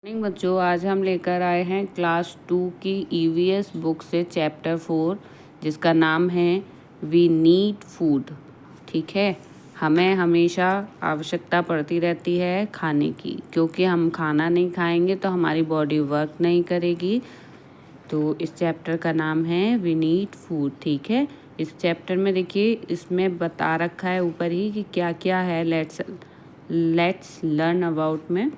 Morning बच्चों, आज हम लेकर आए हैं क्लास 2 की ईवीएस बुक से चैप्टर 4 जिसका नाम है वी नीड फूड। ठीक है, हमें हमेशा आवश्यकता पड़ती रहती है खाने की, क्योंकि हम खाना नहीं खाएंगे तो हमारी बॉडी वर्क नहीं करेगी। तो इस चैप्टर का नाम है वी नीड फूड। ठीक है, इस चैप्टर में देखिए इसमें बता रखा है ऊपर ही कि क्या क्या है। लेट्स लर्न अबाउट में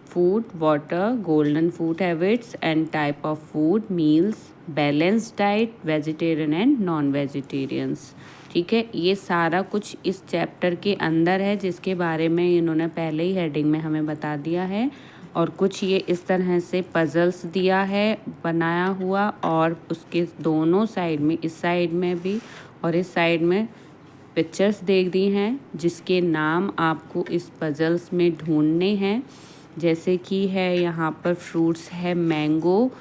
food, water, golden food habits and type of food, meals, balanced diet, vegetarian and non-vegetarians। ठीक है, ये सारा कुछ इस चैप्टर के अंदर है जिसके बारे में इन्होंने पहले ही हेडिंग में हमें बता दिया है। और कुछ ये इस तरह से पजल्स दिया है बनाया हुआ, और उसके दोनों साइड में, इस साइड में भी और इस साइड में पिक्चर्स देख दी हैं जिसके नाम आपको इस पजल्स में ढूंढने हैं। जैसे कि है यहाँ पर फ्रूट्स है मैंगो,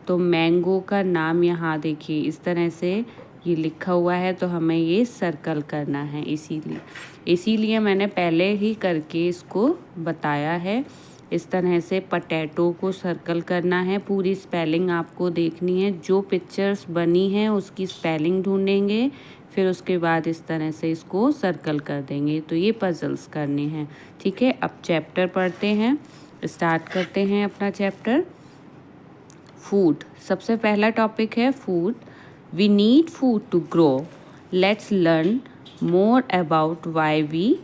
तो मैंगो का नाम यहाँ देखिए इस तरह से ये लिखा हुआ है, तो हमें ये सर्कल करना है। इसीलिए मैंने पहले ही करके इसको बताया है। इस तरह से पोटैटो को सर्कल करना है, पूरी स्पेलिंग आपको देखनी है। जो पिक्चर्स बनी हैं उसकी स्पेलिंग ढूंढेंगे, फिर उसके बाद इस तरह से इसको सर्कल कर देंगे। तो ये पजल्स करने हैं। ठीक है, अब चैप्टर पढ़ते हैं, स्टार्ट करते हैं अपना चैप्टर। फूड, सबसे पहला टॉपिक है food. We need food to grow. Let's learn more about why we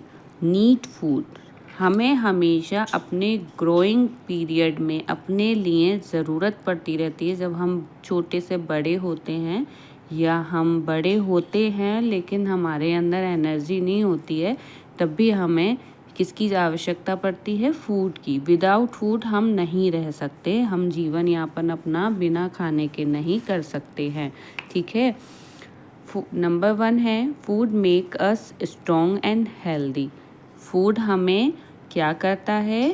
need food. हमें हमेशा अपने ग्रोइंग पीरियड में अपने लिए ज़रूरत पड़ती रहती है। जब हम छोटे से बड़े होते हैं या हम बड़े होते हैं लेकिन हमारे अंदर एनर्जी नहीं होती है, तब भी हमें किसकी आवश्यकता पड़ती है? फूड की। विदाउट फूड हम नहीं रह सकते, हम जीवन यापन अपना बिना खाने के नहीं कर सकते हैं। ठीक है, नंबर 1 है food make us strong and healthy. Food हमें क्या करता है?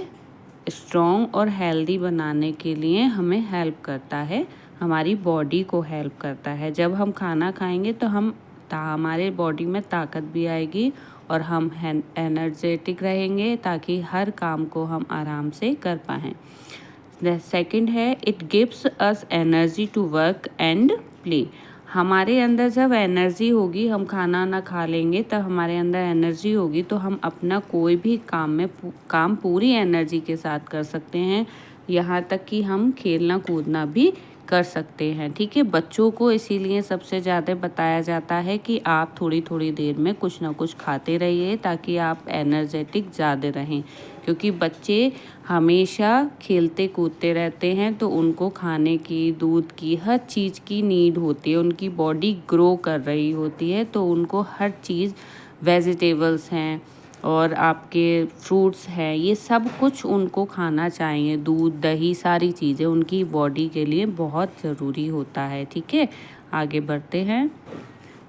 स्ट्रॉन्ग और हेल्दी बनाने के लिए हमें हेल्प करता है, हमारी बॉडी को हेल्प करता है। जब हम खाना खाएंगे तो हमारे बॉडी में ताकत भी आएगी और हम एनर्जेटिक रहेंगे, ताकि हर काम को हम आराम से कर पाएँ। सेकंड है it gives us energy to work and play. हमारे अंदर जब एनर्जी होगी, हम खाना ना खा लेंगे तब हमारे अंदर एनर्जी होगी तो हम अपना कोई भी काम पूरी एनर्जी के साथ कर सकते हैं, यहाँ तक कि हम खेलना कूदना भी कर सकते हैं। ठीक है, बच्चों को इसीलिए सबसे ज़्यादा बताया जाता है कि आप थोड़ी थोड़ी देर में कुछ ना कुछ खाते रहिए ताकि आप एनर्जेटिक ज़्यादा रहें, क्योंकि बच्चे हमेशा खेलते कूदते रहते हैं तो उनको खाने की, दूध की, हर चीज़ की नीड होती है। उनकी बॉडी ग्रो कर रही होती है तो उनको हर चीज़, वेजिटेबल्स हैं और आपके फ्रूट्स हैं, ये सब कुछ उनको खाना चाहिए। दूध, दही, सारी चीज़ें उनकी बॉडी के लिए बहुत ज़रूरी होता है। ठीक है, आगे बढ़ते हैं।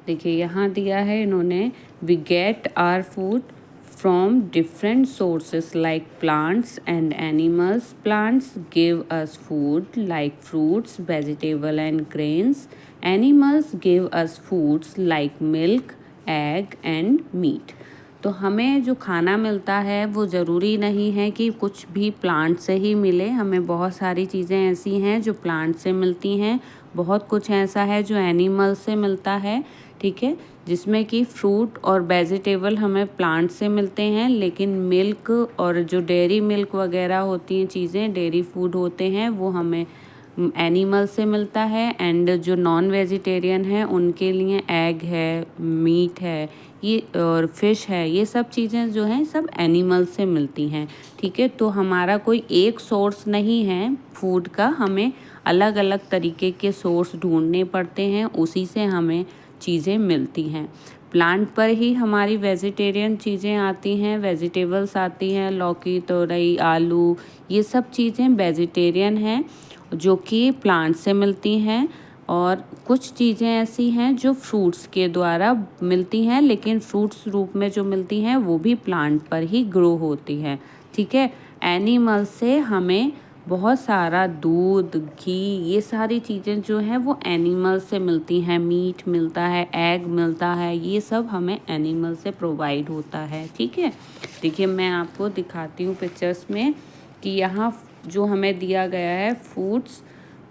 देखिए यहाँ दिया है इन्होंने, we get our food from different sources like plants and animals. Plants give us food like fruits, vegetable and grains. Animals give us foods like milk, egg and meat. तो हमें जो खाना मिलता है वो ज़रूरी नहीं है कि कुछ भी प्लांट से ही मिले। हमें बहुत सारी चीज़ें ऐसी हैं जो प्लांट से मिलती हैं, बहुत कुछ ऐसा है जो एनिमल से मिलता है। ठीक है, जिसमें कि फ्रूट और वेजिटेबल हमें प्लांट से मिलते हैं, लेकिन मिल्क और जो डेयरी मिल्क वगैरह होती हैं चीज़ें, डेयरी फूड होते हैं, वो हमें एनिमल से मिलता है। एंड जो नॉन वेजिटेरियन है उनके लिए एग है, मीट है, ये और फिश है, ये सब चीज़ें जो हैं सब एनिमल से मिलती हैं। ठीक है, तो हमारा कोई एक सोर्स नहीं है फूड का, हमें अलग अलग तरीके के सोर्स ढूंढने पड़ते हैं, उसी से हमें चीज़ें मिलती हैं। प्लांट पर ही हमारी वेजिटेरियन चीज़ें आती हैं, वेजिटेबल्स आती हैं, लौकी, तोरई, आलू, ये सब चीज़ें वेजिटेरियन हैं जो कि प्लांट से मिलती हैं। और कुछ चीज़ें ऐसी हैं जो फ्रूट्स के द्वारा मिलती हैं, लेकिन फ्रूट्स रूप में जो मिलती हैं वो भी प्लांट पर ही ग्रो होती हैं। ठीक है, एनिमल से हमें बहुत सारा दूध, घी, ये सारी चीज़ें जो हैं वो एनिमल से मिलती हैं। मीट मिलता है, एग मिलता है, ये सब हमें एनिमल से प्रोवाइड होता है। ठीक है, देखिए मैं आपको दिखाती हूँ पिक्चर्स में कि यहाँ जो हमें दिया गया है फूड्स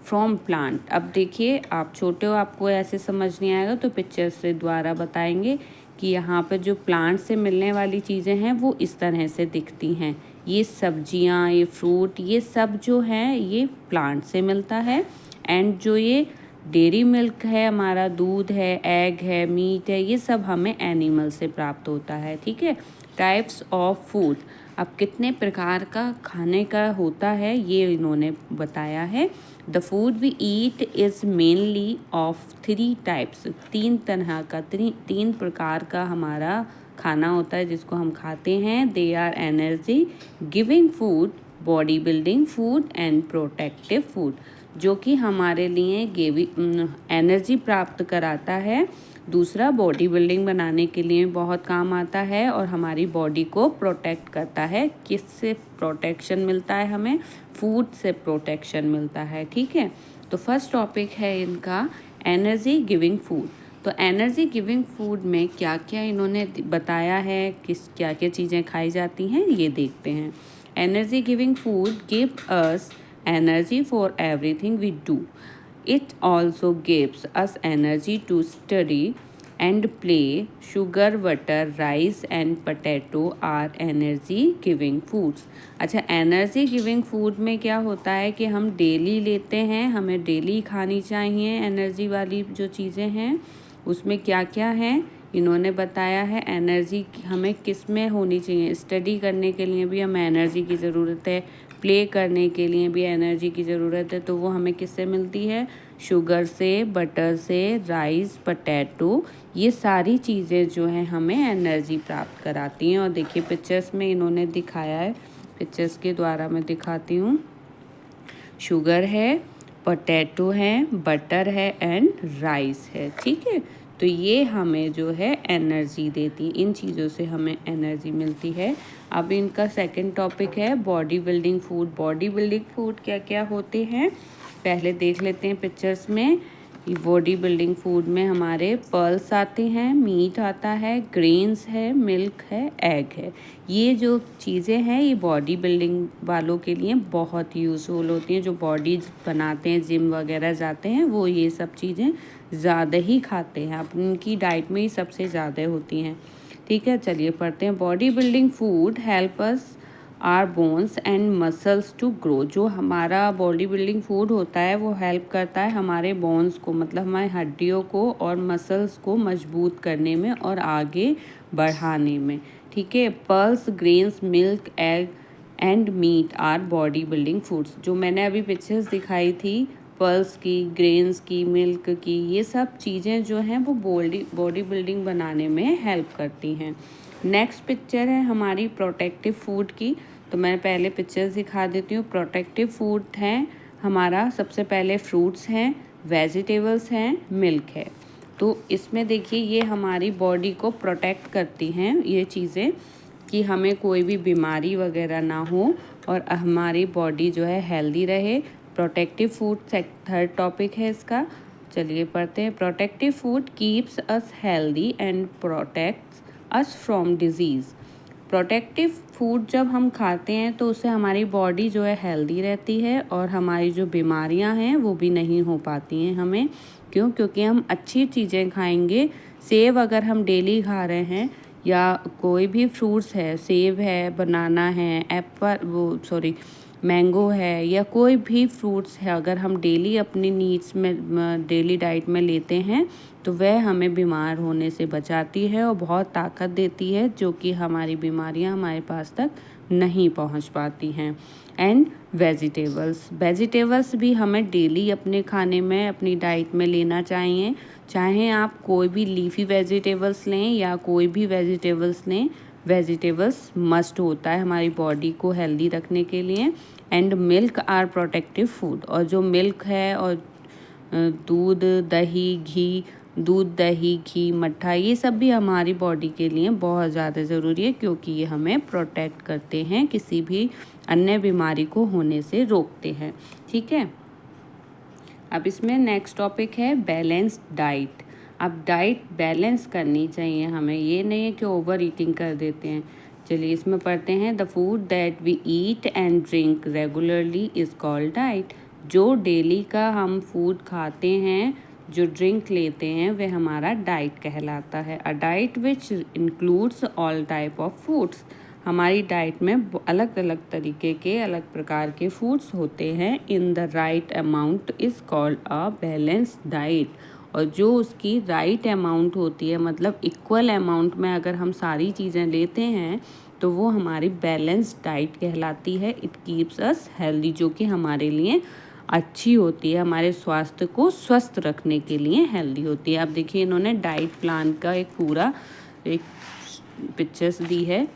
फ्रॉम प्लांट। अब देखिए आप छोटे हो, आपको ऐसे समझ नहीं आएगा तो पिक्चर से द्वारा बताएंगे कि यहाँ पर जो प्लांट से मिलने वाली चीज़ें हैं वो इस तरह से दिखती हैं। ये सब्जियाँ, ये फ्रूट, ये सब जो हैं ये प्लांट से मिलता है। एंड जो ये डेयरी मिल्क है, हमारा दूध है, एग है, मीट है, ये सब हमें एनिमल से प्राप्त होता है। ठीक है। टाइप्स ऑफ फूड, अब कितने प्रकार का खाने का होता है ये इन्होंने बताया है। The food we eat is mainly of 3 types, 3 तरह का, 3 प्रकार का हमारा खाना होता है जिसको हम खाते हैं। They are energy giving food, body building food and protective food, जो कि हमारे लिए एनर्जी प्राप्त कराता है। दूसरा, बॉडी बिल्डिंग बनाने के लिए बहुत काम आता है और हमारी बॉडी को प्रोटेक्ट करता है। किससे प्रोटेक्शन मिलता है हमें? फूड से प्रोटेक्शन मिलता है। ठीक है। तो फर्स्ट टॉपिक है इनका एनर्जी गिविंग फूड। तो एनर्जी गिविंग फूड में क्या क्या इन्होंने बताया है, क्या क्या चीज़ें खाई जाती हैं, ये देखते हैं। Energy giving food give us energy for everything we do. It also gives us energy to study and play. Sugar, butter, rice and potato are energy giving foods. अच्छा, एनर्जी गिविंग फूड में क्या होता है कि हम daily लेते हैं, हमें डेली खानी चाहिए एनर्जी वाली जो चीज़ें हैं। उसमें क्या क्या है इन्होंने बताया है। एनर्जी हमें किस में होनी चाहिए? स्टडी करने के लिए भी हमें एनर्जी की ज़रूरत है, प्ले करने के लिए भी एनर्जी की ज़रूरत है। तो वो हमें किससे मिलती है? शुगर से, बटर से, राइस, पोटैटो, ये सारी चीज़ें जो हैं हमें एनर्जी प्राप्त कराती हैं। और देखिए पिक्चर्स में इन्होंने दिखाया है, पिक्चर्स के द्वारा मैं दिखाती हूँ। शुगर है, पोटैटो है, बटर है एंड राइस है। ठीक है। तो ये हमें जो है एनर्जी देती, इन चीज़ों से हमें एनर्जी मिलती है। अब इनका सेकंड टॉपिक है body building food. Body building food क्या क्या होते हैं पहले देख लेते हैं पिक्चर्स में। बॉडी बिल्डिंग फूड में हमारे पल्स आते हैं, मीट आता है, ग्रेन्स है, मिल्क है, एग है। ये जो चीज़ें हैं ये बॉडी बिल्डिंग वालों के लिए बहुत यूज़फुल होती हैं। जो बॉडी बनाते हैं, जिम वगैरह जाते हैं, वो ये सब चीज़ें ज़्यादा ही खाते हैं, उनकी डाइट में ही सबसे ज़्यादा होती हैं। ठीक है, चलिए पढ़ते हैं। Body building food help us are bones and muscles to grow. जो हमारा बॉडी बिल्डिंग फूड होता है वो हेल्प करता है हमारे बोन्स को, मतलब हमारी हड्डियों को और मसल्स को मजबूत करने में और आगे बढ़ाने में। ठीक है। Pulse, grains, milk, egg and meat are body building foods. जो मैंने अभी पिक्चर्स दिखाई थी पल्स की, ग्रेन्स की, मिल्क की, ये सब चीज़ें जो हैं वो बॉडी बिल्डिंग बनाने में हेल्प करती हैं। नेक्स्ट पिक्चर है हमारी प्रोटेक्टिव फूड की। तो मैं पहले पिक्चर्स दिखा देती हूँ। प्रोटेक्टिव फूड है हमारा, सबसे पहले फ्रूट्स हैं, वेजिटेबल्स हैं, मिल्क है। तो इसमें देखिए ये हमारी बॉडी को प्रोटेक्ट करती हैं ये चीज़ें, कि हमें कोई भी बीमारी वगैरह ना हो और हमारी बॉडी जो है हेल्दी रहे। प्रोटेक्टिव फूड थर्ड टॉपिक है इसका। चलिए पढ़ते हैं। Protective food keeps us healthy and protects us from disease. Protective food जब हम खाते हैं तो उससे हमारी बॉडी जो है हेल्दी रहती है और हमारी जो बीमारियां हैं वो भी नहीं हो पाती हैं हमें। क्यों? क्योंकि हम अच्छी चीज़ें खाएंगे। सेब अगर हम डेली खा रहे हैं, या कोई भी फ्रूट्स है, सेब है, बनाना है, मैंगो है, या कोई भी फ्रूट्स है, अगर हम डेली अपनी नीड्स में, डेली डाइट में लेते हैं तो वह हमें बीमार होने से बचाती है और बहुत ताकत देती है, जो कि हमारी बीमारियां हमारे पास तक नहीं पहुंच पाती हैं। एंड वेजिटेबल्स भी हमें डेली अपने खाने में, अपनी डाइट में लेना चाहिए। चाहे आप कोई भी लीफी वेजिटेबल्स लें या कोई भी वेजिटेबल्स लें, वेजिटेबल्स मस्ट होता है हमारी बॉडी को हेल्दी रखने के लिए। And milk are protective food. और जो मिल्क है और दूध, दही, घी, मट्ठा, ये सब भी हमारी बॉडी के लिए बहुत ज़्यादा ज़रूरी है, क्योंकि ये हमें प्रोटेक्ट करते हैं, किसी भी अन्य बीमारी को होने से रोकते हैं। ठीक है। अब इसमें नेक्स्ट टॉपिक है बैलेंस्ड डाइट। अब डाइट बैलेंस करनी चाहिए हमें, ये नहीं है कि ओवर ईटिंग कर देते हैं। चलिए इसमें पढ़ते हैं। The food that we eat and drink regularly is called diet. जो डेली का हम फूड खाते हैं, जो ड्रिंक लेते हैं, वह हमारा डाइट कहलाता है। A diet which includes all type of foods. हमारी डाइट में अलग अलग तरीके के, अलग प्रकार के फूड्स होते हैं। In the right amount is called a balanced diet. और जो उसकी राइट अमाउंट होती है, मतलब इक्वल अमाउंट में अगर हम सारी चीज़ें लेते हैं तो वो हमारी बैलेंस्ड डाइट कहलाती है। इट कीप्स अस हेल्दी, जो कि हमारे लिए अच्छी होती है, हमारे स्वास्थ्य को स्वस्थ रखने के लिए हेल्दी होती है। अब देखिए इन्होंने डाइट प्लान का एक पिक्चर्स दी है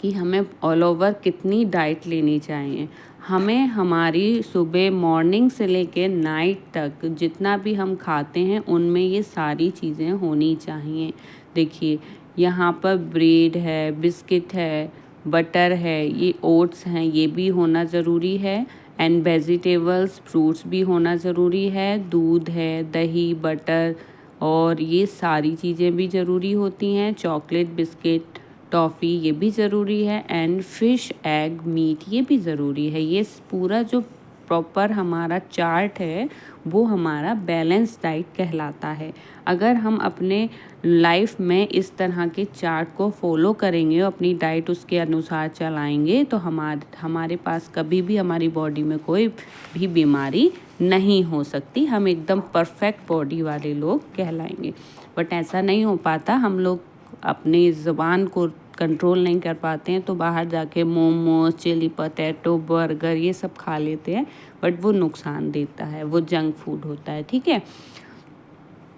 कि हमें ऑल ओवर कितनी डाइट लेनी चाहिए। हमें हमारी सुबह मॉर्निंग से लेकर नाइट तक जितना भी हम खाते हैं उनमें ये सारी चीज़ें होनी चाहिए। देखिए यहाँ पर ब्रेड है, बिस्किट है, बटर है, ये ओट्स हैं, ये भी होना ज़रूरी है। एंड वेजिटेबल्स, फ्रूट्स भी होना ज़रूरी है। दूध है, दही, बटर और ये सारी चीज़ें भी ज़रूरी होती हैं। चॉकलेट, बिस्किट, टॉफ़ी ये भी ज़रूरी है। एंड फिश, एग, मीट ये भी ज़रूरी है। ये पूरा जो प्रॉपर हमारा चार्ट है वो हमारा बैलेंस डाइट कहलाता है। अगर हम अपने लाइफ में इस तरह के चार्ट को फॉलो करेंगे और अपनी डाइट उसके अनुसार चलाएंगे तो हमारे पास कभी भी हमारी बॉडी में कोई भी बीमारी नहीं हो सकती। हम एकदम परफेक्ट बॉडी वाले लोग कहलाएंगे। बट ऐसा नहीं हो पाता, हम लोग अपनी ज़ुबान को कंट्रोल नहीं कर पाते हैं तो बाहर जाके मोमोज, चिली पोटैटो, बर्गर ये सब खा लेते हैं, बट वो नुकसान देता है, वो जंक फूड होता है। ठीक है,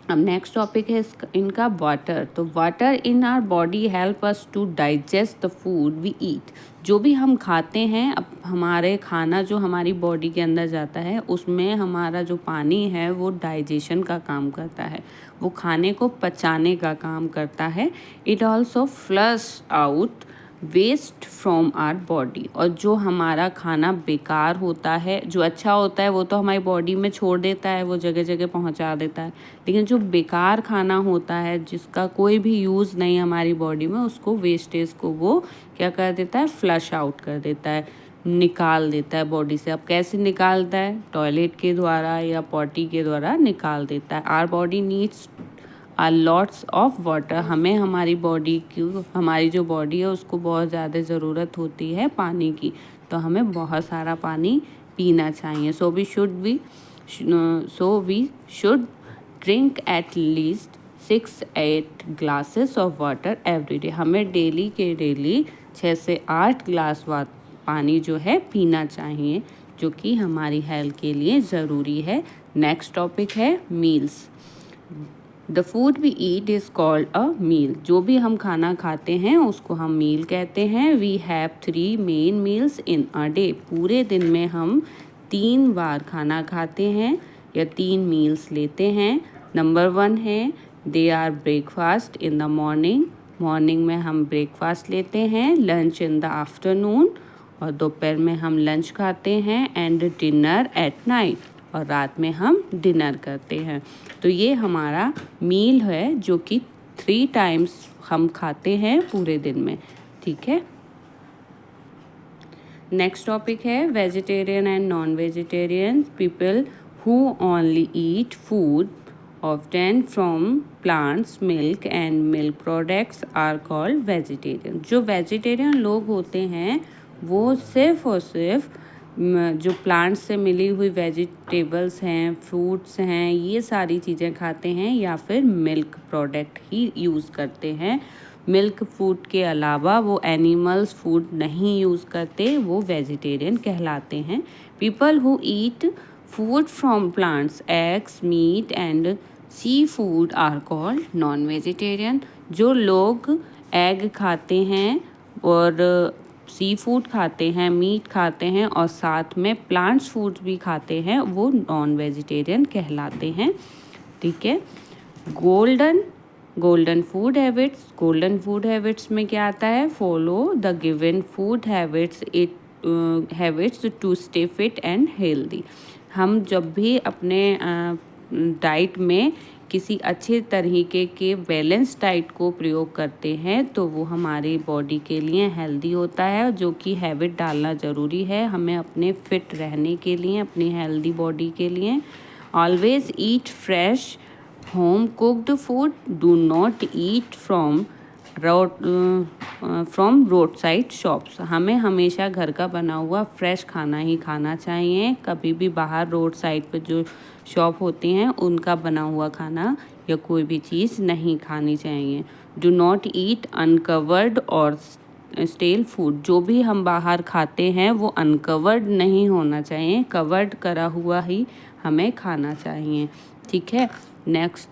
अब नेक्स्ट टॉपिक है इनका वाटर। तो water in our body help us to digest the food we eat. जो भी हम खाते हैं, अब हमारे खाना जो हमारी बॉडी के अंदर जाता है उसमें हमारा जो पानी है वो डाइजेशन का काम करता है, वो खाने को पचाने का काम करता है। It also flush out waste from our body. और जो हमारा खाना बेकार होता है, जो अच्छा होता है वो तो हमारी बॉडी में छोड़ देता है, वो जगह जगह पहुंचा देता है। लेकिन जो बेकार खाना होता है, जिसका कोई भी यूज़ नहीं हमारी बॉडी में, उसको वेस्टेज को वो क्या कर देता है, फ्लश आउट कर देता है, निकाल देता है बॉडी से। अब कैसे निकालता है? टॉयलेट के द्वारा या पॉटी के द्वारा निकाल देता है। Our body needs are lots of water. हमें हमारी बॉडी की, हमारी जो बॉडी है उसको बहुत ज़्यादा ज़रूरत होती है पानी की, तो हमें बहुत सारा पानी पीना चाहिए। So we should drink at least 6-8 glasses of water every day. हमें डेली 6 से 8 ग्लास पानी जो है पीना चाहिए, जो कि हमारी हेल्थ के लिए ज़रूरी है। नेक्स्ट टॉपिक है meals. The food we eat is called a meal. जो भी हम खाना खाते हैं उसको हम मील कहते हैं। We have 3 main meals in a day. पूरे दिन में हम 3 बार खाना खाते हैं या 3 मील्स लेते हैं। नंबर 1 है they are breakfast in the morning. Morning में हम ब्रेकफास्ट लेते हैं। लंच इन द आफ्टरनून, और दोपहर में हम लंच खाते हैं। एंड डिनर एट नाइट, और रात में हम डिनर करते हैं। तो ये हमारा मील है जो कि 3 टाइम्स हम खाते हैं पूरे दिन में। ठीक है, नेक्स्ट टॉपिक है vegetarian and non vegetarian people who only eat food often from plants, milk and milk products are called vegetarian. जो वेजिटेरियन लोग होते हैं वो सिर्फ और सिर्फ जो प्लांट्स से मिली हुई वेजिटेबल्स हैं, फ्रूट्स हैं, ये सारी चीज़ें खाते हैं या फिर मिल्क प्रोडक्ट ही यूज़ करते हैं। मिल्क फूड के अलावा वो एनिमल्स फूड नहीं यूज़ करते, वो वेजिटेरियन कहलाते हैं। People who eat food from plants, eggs, meat and sea food are called non vegetarian. जो लोग एग खाते हैं और सी फूड खाते हैं, मीट खाते हैं और साथ में प्लांट्स फूड्स भी खाते हैं, वो नॉन वेजिटेरियन कहलाते हैं। ठीक है, गोल्डन फूड हैबिट्स में क्या आता है? Follow the given food habits to stay fit and healthy. हम जब भी अपने डाइट में किसी अच्छे तरीके के बैलेंस डाइट को प्रयोग करते हैं तो वो हमारी बॉडी के लिए हेल्दी होता है, जो कि हैबिट डालना ज़रूरी है हमें अपने फिट रहने के लिए, अपनी हेल्दी बॉडी के लिए। Always eat fresh home cooked food, do not eat from road side shops. हमें हमेशा घर का बना हुआ फ्रेश खाना ही खाना चाहिए, कभी भी बाहर रोड साइड पर जो शॉप होती हैं उनका बना हुआ खाना या कोई भी चीज़ नहीं खानी चाहिए। डू नॉट ईट अनकवर्ड और स्टेल फूड, जो भी हम बाहर खाते हैं वो अनकवर्ड नहीं होना चाहिए, कवर्ड करा हुआ ही हमें खाना चाहिए। ठीक है। नेक्स्ट,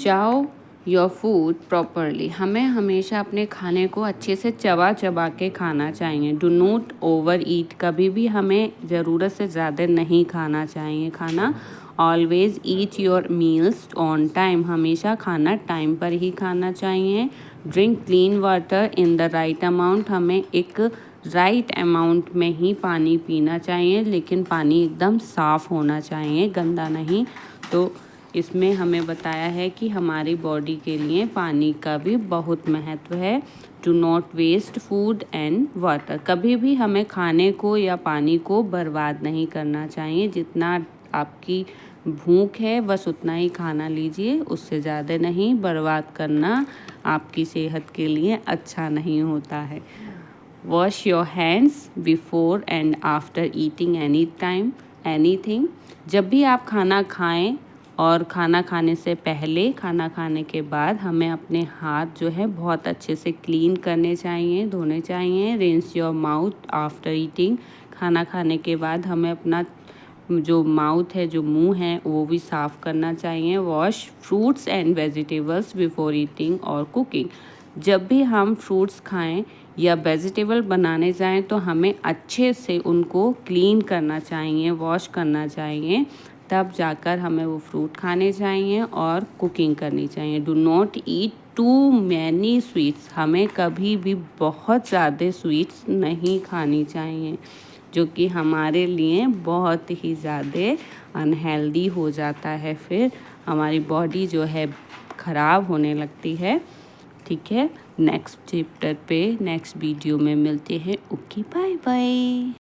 चाव योर फूड प्रॉपरली। हमें हमेशा अपने खाने को अच्छे से चबा चबा के खाना चाहिए। डू नॉट ओवर ईट, कभी भी हमें ज़रूरत से ज़्यादा नहीं खाना चाहिए खाना। Always eat your meals on time, हमेशा खाना टाइम पर ही खाना चाहिए। Drink clean water in the right amount, हमें एक राइट अमाउंट में ही पानी पीना चाहिए, लेकिन पानी एकदम साफ़ होना चाहिए, गंदा नहीं। तो इसमें हमें बताया है कि हमारी बॉडी के लिए पानी का भी बहुत महत्व है। Do not waste food and water, कभी भी हमें खाने को या पानी को बर्बाद नहीं करना चाहिए। जितना आपकी भूख है बस उतना ही खाना लीजिए, उससे ज़्यादा नहीं। बर्बाद करना आपकी सेहत के लिए अच्छा नहीं होता है। Wash your hands before and after eating anything, जब भी आप खाना खाएं और खाना खाने से पहले, खाना खाने के बाद हमें अपने हाथ जो है बहुत अच्छे से क्लीन करने चाहिए, धोने चाहिए। Rinse your mouth after eating, खाना खाने के बाद हमें अपना जो माउथ है, जो मुंह है, वो भी साफ़ करना चाहिए। Wash fruits and vegetables before eating और कुकिंग, जब भी हम फ्रूट्स खाएं या वेजिटेबल बनाने जाएं तो हमें अच्छे से उनको क्लीन करना चाहिए, वॉश करना चाहिए, तब जाकर हमें वो फ्रूट खाने चाहिए और कुकिंग करनी चाहिए। Do not eat too many sweets, हमें कभी भी बहुत ज़्यादा स्वीट्स नहीं खानी चाहिए, जो कि हमारे लिए बहुत ही ज़्यादा अनहेल्दी हो जाता है, फिर हमारी बॉडी जो है ख़राब होने लगती है। ठीक है। नेक्स्ट चैप्टर पे नेक्स्ट वीडियो में मिलते हैं। Okay, bye bye.